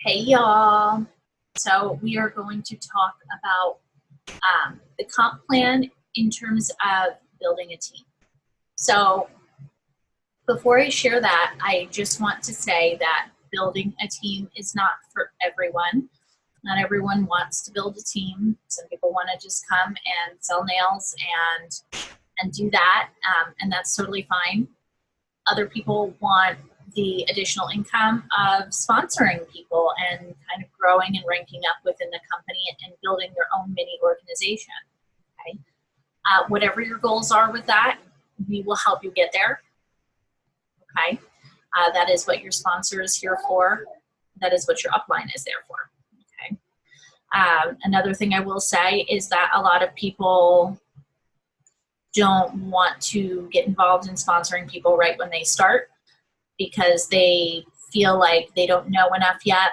Hey y'all. So we are going to talk about the comp plan in terms of building a team. So before I share that, I just want to say that building a team is not for everyone. Not everyone wants to build a team. Some people want to just come and sell nails and do that, and that's totally fine. Other people want the additional income of sponsoring people and kind of growing and ranking up within the company and building their own mini organization. Okay, whatever your goals are with that, we will help you get there. Okay, that is what your sponsor is here for. That is what your upline is there for. Okay. Another thing I will say is that a lot of people don't want to get involved in sponsoring people right when they start because they feel like they don't know enough yet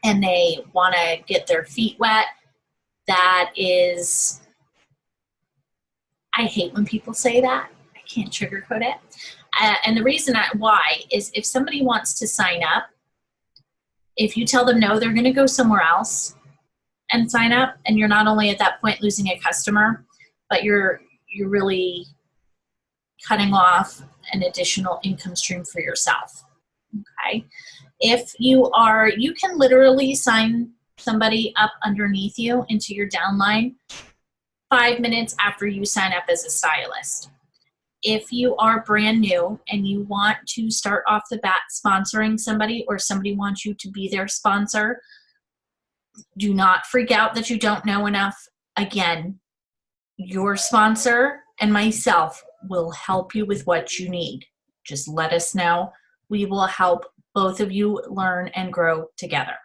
and they want to get their feet wet. That is, I hate when people say that. I can't sugarcoat it. And the reason why is if somebody wants to sign up, if you tell them no, they're going to go somewhere else and sign up, and you're not only at that point losing a customer, but you're really cutting off an additional income stream for yourself. Okay, if you can literally sign somebody up underneath you into your downline 5 minutes after you sign up as a stylist. If you are brand new and you want to start off the bat sponsoring somebody, or somebody wants you to be their sponsor, do not freak out that you don't know enough. Again, your sponsor and myself will help you with what you need. Just let us know. We will help both of you learn and grow together.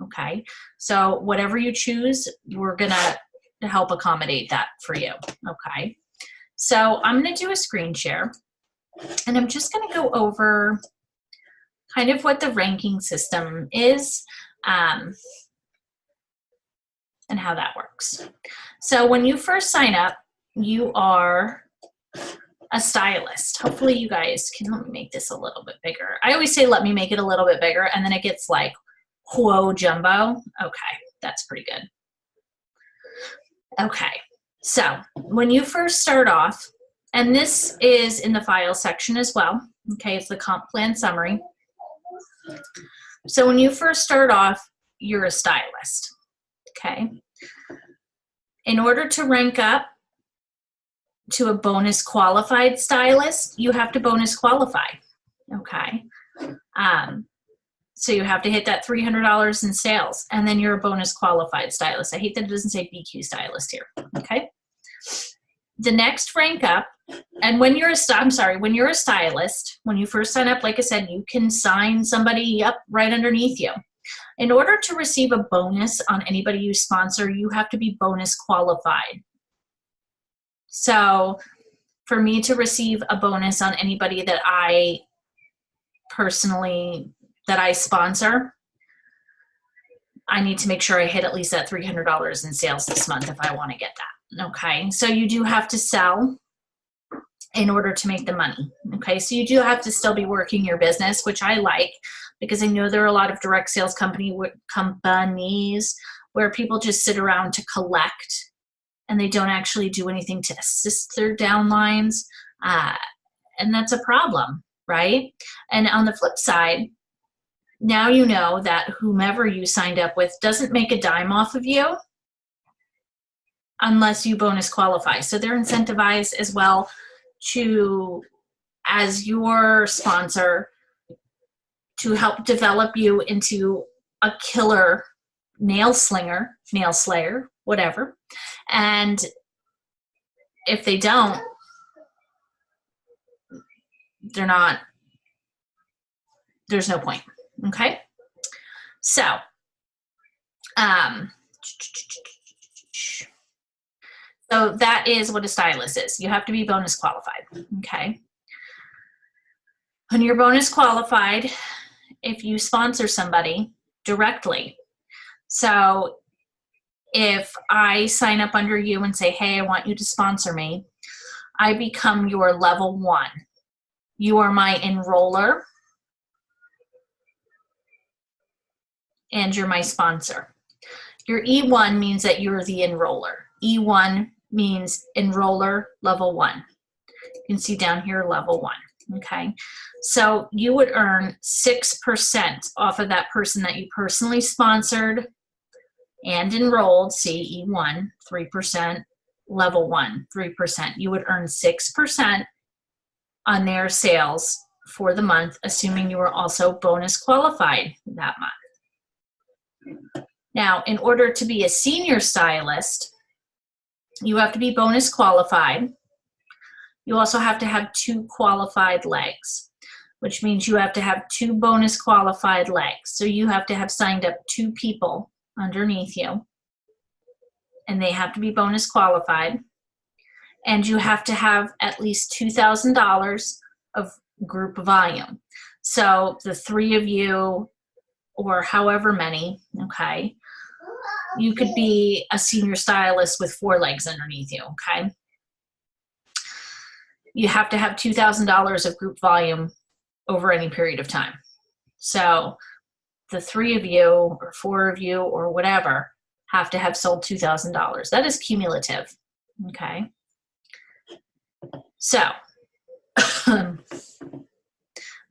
Okay, so whatever you choose, we're gonna help accommodate that for you. Okay, so I'm gonna do a screen share, and I'm just gonna go over kind of what the ranking system is and how that works. So when you first sign up, you are a stylist. Hopefully you guys can, let me make this a little bit bigger. I always say let me make it a little bit bigger, and then it gets like whoa jumbo. Okay, that's pretty good. Okay, so when you first start off, and this is in the file section as well, okay, it's the comp plan summary. So when you first start off, you're a stylist. Okay, in order to rank up to a bonus qualified stylist, you have to bonus qualify. Okay, so you have to hit that $300 in sales, and then you're a bonus qualified stylist. I hate that it doesn't say BQ stylist here. Okay, the next rank up, and when you're a stylist, when you first sign up, like I said, you can sign somebody up right underneath you. In order to receive a bonus on anybody you sponsor, you have to be bonus qualified. So for me to receive a bonus on anybody that I sponsor, I need to make sure I hit at least that $300 in sales this month if I want to get that. Okay, so you do have to sell in order to make the money. Okay, so you do have to still be working your business, which I like, because I know there are a lot of direct sales companies where people just sit around to collect and they don't actually do anything to assist their downlines, and that's a problem, right? And on the flip side, now you know that whomever you signed up with doesn't make a dime off of you unless you bonus qualify. So they're incentivized as well to, as your sponsor, to help develop you into a killer nail slinger, nail slayer, whatever. And if they don't, there's no point. Okay, so so that is what a stylist is. You have to be bonus qualified. Okay, when you're bonus qualified, if you sponsor somebody directly, so if I sign up under you and say, hey, I want you to sponsor me, I become your level 1. You are my enroller. and you're my sponsor. Your E1 means that you're the enroller. E1 means enroller level 1. You can see down here level 1. Okay, so you would earn 6% off of that person that you personally sponsored and enrolled. See, E1, 3%, level 1, 3%. You would earn 6% on their sales for the month, assuming you were also bonus qualified that month. Now, in order to be a senior stylist, you have to be bonus qualified. You also have to have 2 qualified legs, which means you have to have 2 bonus qualified legs. So you have to have signed up 2 people underneath you, and they have to be bonus qualified. And you have to have at least $2,000 of group volume. So the 3 of you, or however many, okay, you could be a senior stylist with 4 legs underneath you, okay? You have to have $2,000 of group volume over any period of time. So the 3 of you or 4 of you or whatever have to have sold $2,000. That is cumulative, okay? So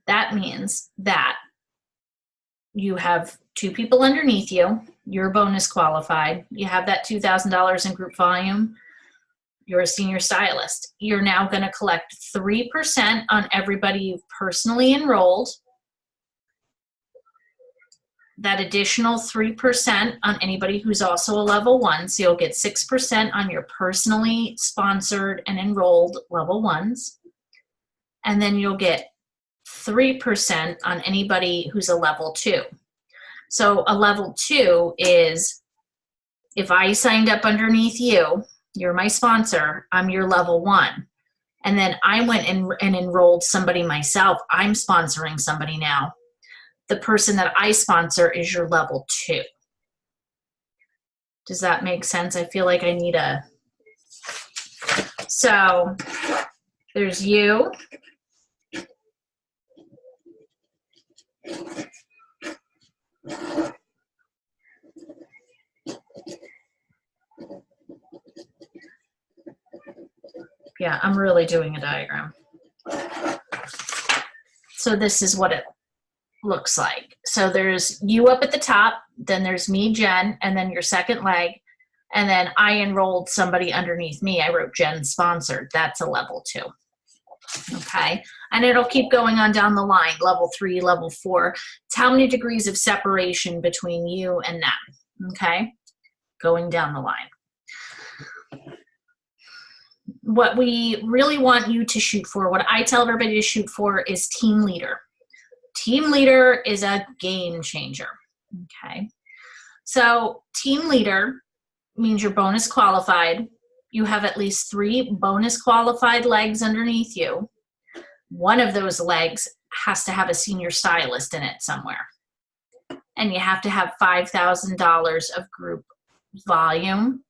that means that you have 2 people underneath you, you're bonus qualified, you have that $2,000 in group volume, you're a senior stylist. You're now going to collect 3% on everybody you've personally enrolled, that additional 3% on anybody who's also a level 1, so you'll get 6% on your personally sponsored and enrolled level 1s, and then you'll get 3% on anybody who's a level 2. So a level 2 is, if I signed up underneath you, you're my sponsor, I'm your level 1. And then I went and enrolled somebody myself, I'm sponsoring somebody now. The person that I sponsor is your level 2. Does that make sense? I feel like I need a... So there's you. Yeah, I'm really doing a diagram. So this is what it looks like. So there's you up at the top, then there's me, Jen, and then your second leg, and then I enrolled somebody underneath me. I wrote Jen sponsored. That's a level 2. Okay, and it'll keep going on down the line, level 3, level 4. It's how many degrees of separation between you and them, okay, going down the line. What we really want you to shoot for, what I tell everybody to shoot for, is team leader. Team leader is a game changer, okay? So team leader means you're bonus qualified. You have at least 3 bonus qualified legs underneath you. One of those legs has to have a senior stylist in it somewhere. And you have to have $5,000 of group volume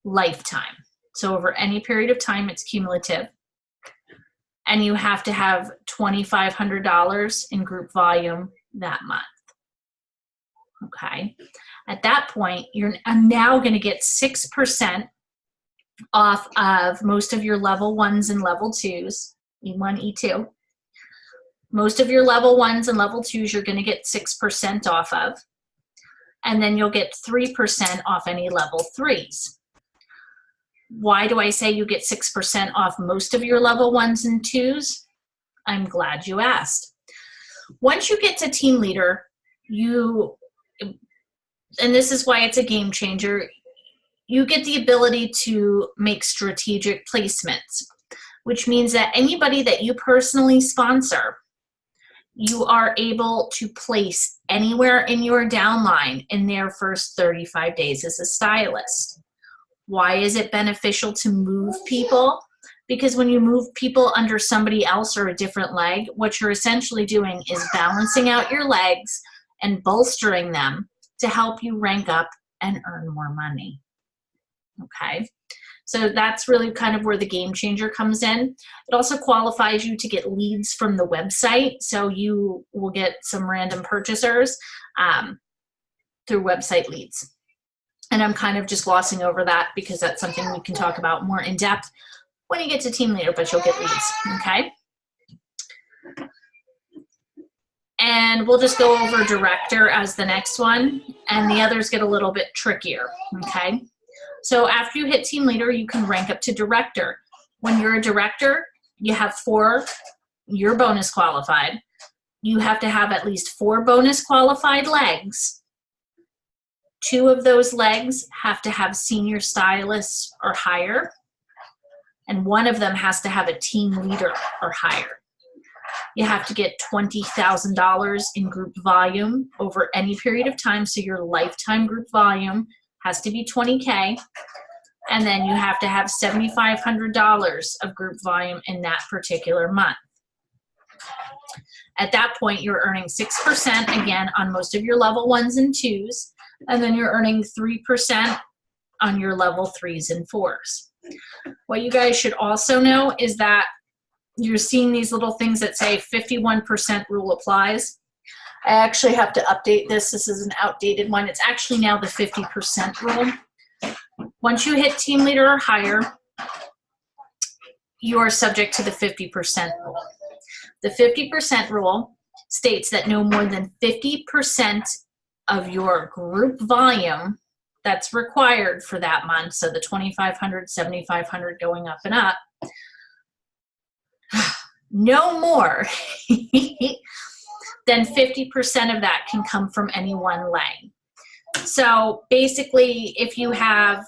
lifetime. So over any period of time, it's cumulative. And you have to have $2,500 in group volume that month. Okay. At that point, you're now going to get 6% off of most of your level 1s and level 2s, E1, E2. Most of your level 1s and level 2s you're going to get 6% off of. And then you'll get 3% off any level 3s. Why do I say you get 6% off most of your level 1s and 2s? I'm glad you asked. Once you get to team leader, and this is why it's a game changer, you get the ability to make strategic placements, which means that anybody that you personally sponsor, you are able to place anywhere in your downline in their first 35 days as a stylist. Why is it beneficial to move people? Because when you move people under somebody else or a different leg, what you're essentially doing is balancing out your legs and bolstering them to help you rank up and earn more money. Okay, so that's really kind of where the game changer comes in. It also qualifies you to get leads from the website, so you will get some random purchasers. through website leads. And I'm kind of just glossing over that because that's something we can talk about more in depth when you get to team leader, but you'll get leads, okay? And we'll just go over director as the next one, and the others get a little bit trickier, okay? So after you hit team leader, you can rank up to director. When you're a director, you have 4, you're bonus qualified. You have to have at least 4 bonus qualified legs. 2 of those legs have to have senior stylists or higher, and 1 of them has to have a team leader or higher. You have to get $20,000 in group volume over any period of time, so your lifetime group volume has to be 20K, and then you have to have $7,500 of group volume in that particular month. At that point, you're earning 6% again on most of your level 1s and 2s, and then you're earning 3% on your level 3s and 4s. What you guys should also know is that you're seeing these little things that say 51% rule applies. I actually have to update this. This is an outdated one. It's actually now the 50% rule. Once you hit team leader or higher, you are subject to the 50% rule. The 50% rule states that no more than 50% of your group volume that's required for that month, so the 2,500, 7,500 going up and up, no more than 50% of that can come from any one leg. So basically, if you have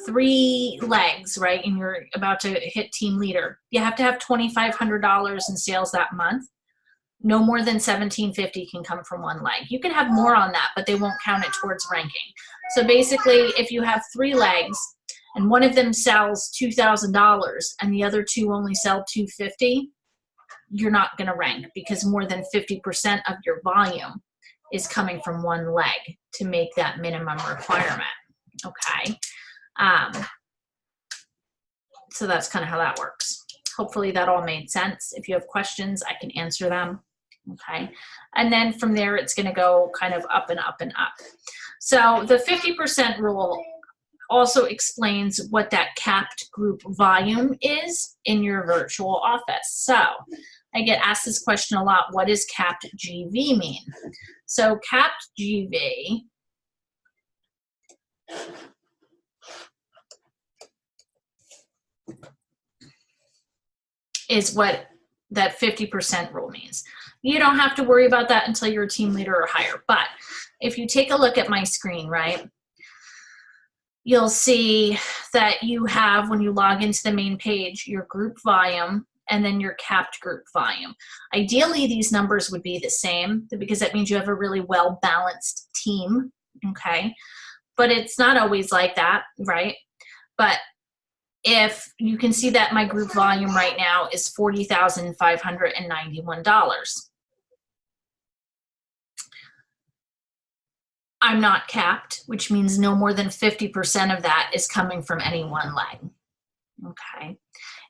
3 legs, right, and you're about to hit team leader, you have to have $2,500 in sales that month. No more than $1,750 can come from 1 leg. You can have more on that, but they won't count it towards ranking. So basically, if you have 3 legs and one of them sells $2,000 and the other 2 only sell $250, you're not going to rank because more than 50% of your volume is coming from 1 leg to make that minimum requirement. Okay. So that's kind of how that works. Hopefully that all made sense. If you have questions, I can answer them. Okay. And then from there, it's going to go kind of up and up and up. So the 50% rule also explains what that capped group volume is in your virtual office. So I get asked this question a lot. What does capped GV mean? So capped GV is what that 50% rule means. You don't have to worry about that until you're a team leader or higher. But if you take a look at my screen, right, you'll see that you have, when you log into the main page, your group volume and then your capped group volume. Ideally, these numbers would be the same because that means you have a really well-balanced team, okay? But it's not always like that, right? But if you can see that my group volume right now is $40,591. I'm not capped, which means no more than 50% of that is coming from any one leg. Okay.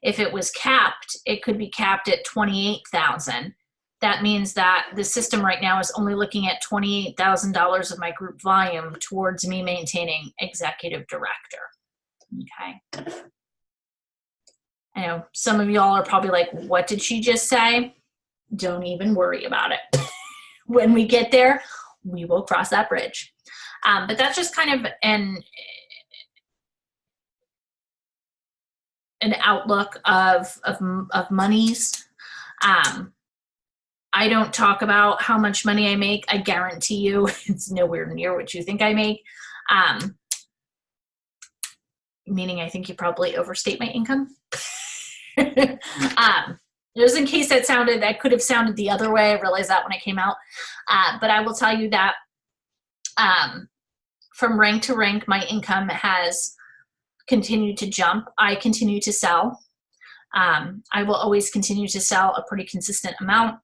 If it was capped, it could be capped at 28,000. That means that the system right now is only looking at $28,000 of my group volume towards me maintaining executive director. Okay. I know some of y'all are probably like, what did she just say? Don't even worry about it. When we get there, we will cross that bridge. But that's just kind of an outlook of monies. I don't talk about how much money I make. I guarantee you it's nowhere near what you think I make. Meaning I think you probably overstate my income. Just in case that could have sounded the other way. I realized that when I came out. But I will tell you that from rank to rank, my income has continued to jump. I continue to sell. I will always continue to sell a pretty consistent amount.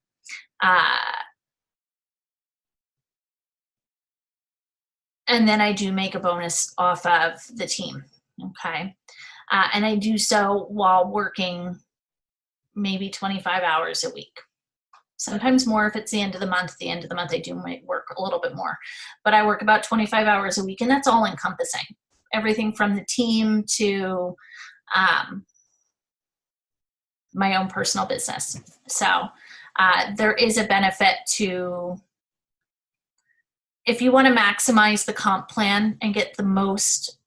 And then I do make a bonus off of the team. Okay. And I do so while working maybe 25 hours a week. Sometimes more if it's the end of the month. At the end of the month, I do might work a little bit more. But I work about 25 hours a week, and that's all encompassing. Everything from the team to my own personal business. So there is a benefit to, if you want to maximize the comp plan and get the most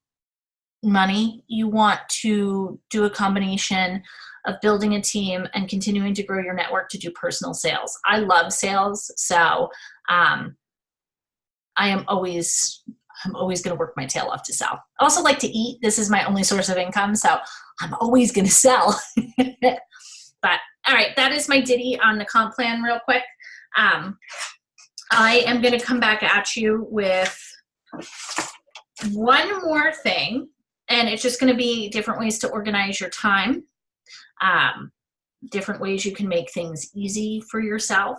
money, you want to do a combination of building a team and continuing to grow your network to do personal sales. I love sales, so I'm always going to work my tail off to sell. I also like to eat. This is my only source of income, so I'm always going to sell. But all right, that is my ditty on the comp plan real quick. I am going to come back at you with one more thing, and it's just going to be different ways to organize your time, different ways you can make things easy for yourself,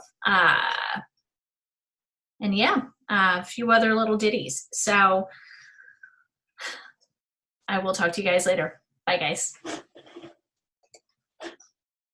and yeah, a few other little ditties. So I will talk to you guys later. Bye, guys.